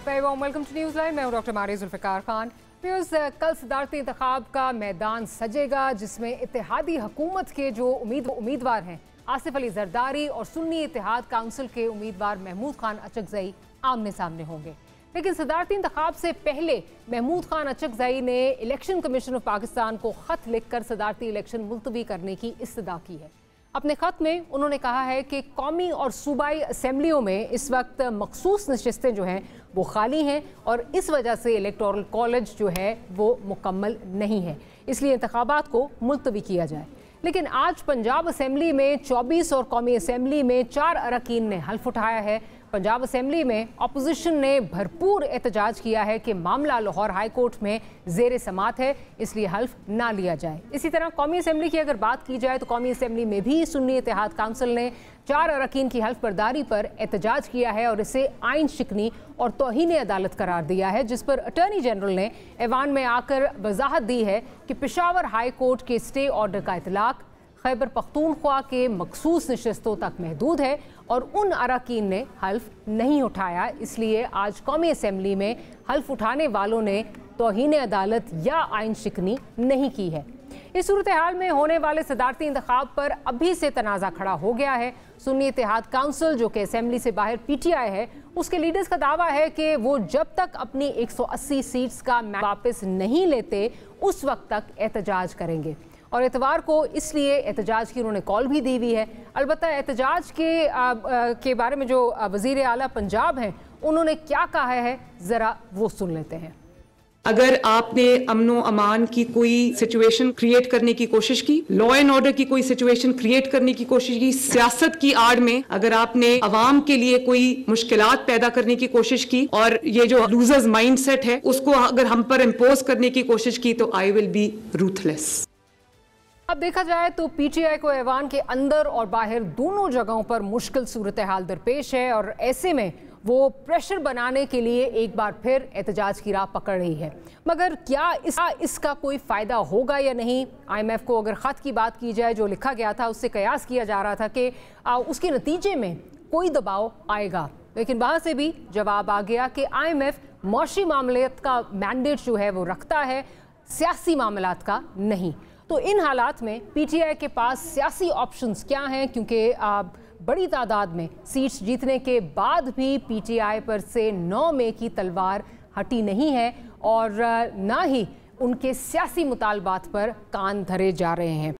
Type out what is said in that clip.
Welcome to news live. मैं हूं doctor Maria Zulfikar Khan. कल सदारती इंतखाब का मैदान सजेगा, जिसमें इत्तेहादी हुकूमत के जो उम्मीदवार हैं आसिफ अली जरदारी और सुन्नी इत्तेहाद काउंसिल के उम्मीदवार महमूद खान अचकजई आमने सामने होंगे। लेकिन सदारती इंतखाब से पहले महमूद खान अचकजई ने इलेक्शन कमीशन ऑफ पाकिस्तान को खत लिखकर सदारती इलेक्शन मुलतवी करने की इस्तदा की है। अपने खत में उन्होंने कहा है कि कौमी और सूबाई असम्बलियों में इस वक्त मखसूस नशिस्तें जो हैं वो खाली हैं और इस वजह से इलेक्टोरल कॉलेज जो है वो मुकम्मल नहीं है, इसलिए इंतखाबात को मुलतवी किया जाए। लेकिन आज पंजाब असम्बली में 24 और कौमी असम्बली में 4 अरकान ने हल्फ उठाया है। पंजाब असम्बली में अपोजिशन ने भरपूर एहतजाज किया है कि मामला लाहौर हाई कोर्ट में ज़ेर समात है, इसलिए हल्फ ना लिया जाए। इसी तरह कौमी असम्बली की अगर बात की जाए तो कौमी असम्बली में भी सुन्नी इत्तेहाद काउंसिल ने 4 अरकान की हल्फ बर्दारी पर एहतजाज किया है और इसे आइन शिकनी और तौहीन अदालत करार दिया है, जिस पर अटॉर्नी जनरल ने ऐवान में आकर वजाहत दी है कि पेशावर हाई कोर्ट के स्टे ऑर्डर का इतलाक खैबर पख्तूनख्वा के मखसूस नशिस्तों तक महदूद है और उन अरकान ने हल्फ नहीं उठाया। इसलिए आज कौमी असम्बली में हल्फ उठाने वालों ने तौहीन अदालत या आइन शिकनी नहीं की है। इस सूरत हाल में होने वाले सदारती इंतखाब पर अभी से तनाज़ा खड़ा हो गया है। सुन्नी इत्तेहाद काउंसिल जो कि असम्बली से बाहर PTI है, उसके लीडर्स का दावा है कि वो जब तक अपनी 180 सीट्स का वापस नहीं लेते उस वक्त तक एहतजाज करेंगे और इतवार को इसलिए एहतजाज की उन्होंने कॉल भी दी हुई है। अलबत्ता एहतजाज के बारे में जो वज़ीर आला पंजाब हैं उन्होंने क्या कहा है, ज़रा वो सुन लेते हैं। अगर आपने अमनो अमान की कोई सिचुएशन क्रिएट करने की कोशिश की, लॉ एंड ऑर्डर की कोई सिचुएशन क्रिएट करने की कोशिश की, सियासत की आड़ में अगर आपने अवाम के लिए कोई मुश्किलात पैदा करने की कोशिश की और ये जो लूजर्स माइंडसेट है उसको अगर हम पर इम्पोज करने की कोशिश की तो आई विल बी रूथलेस। अब देखा जाए तो PTI को ऐवान के अंदर और बाहर दोनों जगहों पर मुश्किल सूरत हाल दरपेश है और ऐसे में वो प्रेशर बनाने के लिए एक बार फिर एहतजाज की राह पकड़ रही है। मगर क्या इसका कोई फ़ायदा होगा या नहीं? IMF को अगर ख़त की बात की जाए जो लिखा गया था, उससे कयास किया जा रहा था कि उसके नतीजे में कोई दबाव आएगा, लेकिन वहाँ से भी जवाब आ गया कि IMF मौशी मामलात का मैंडेट जो है वो रखता है, सियासी मामलात का नहीं। तो इन हालात में PTI के पास सियासी ऑप्शंस क्या हैं? क्योंकि बड़ी तादाद में सीट्स जीतने के बाद भी PTI पर से 9 मई की तलवार हटी नहीं है और ना ही उनके सियासी मुतालबात पर कान धरे जा रहे हैं।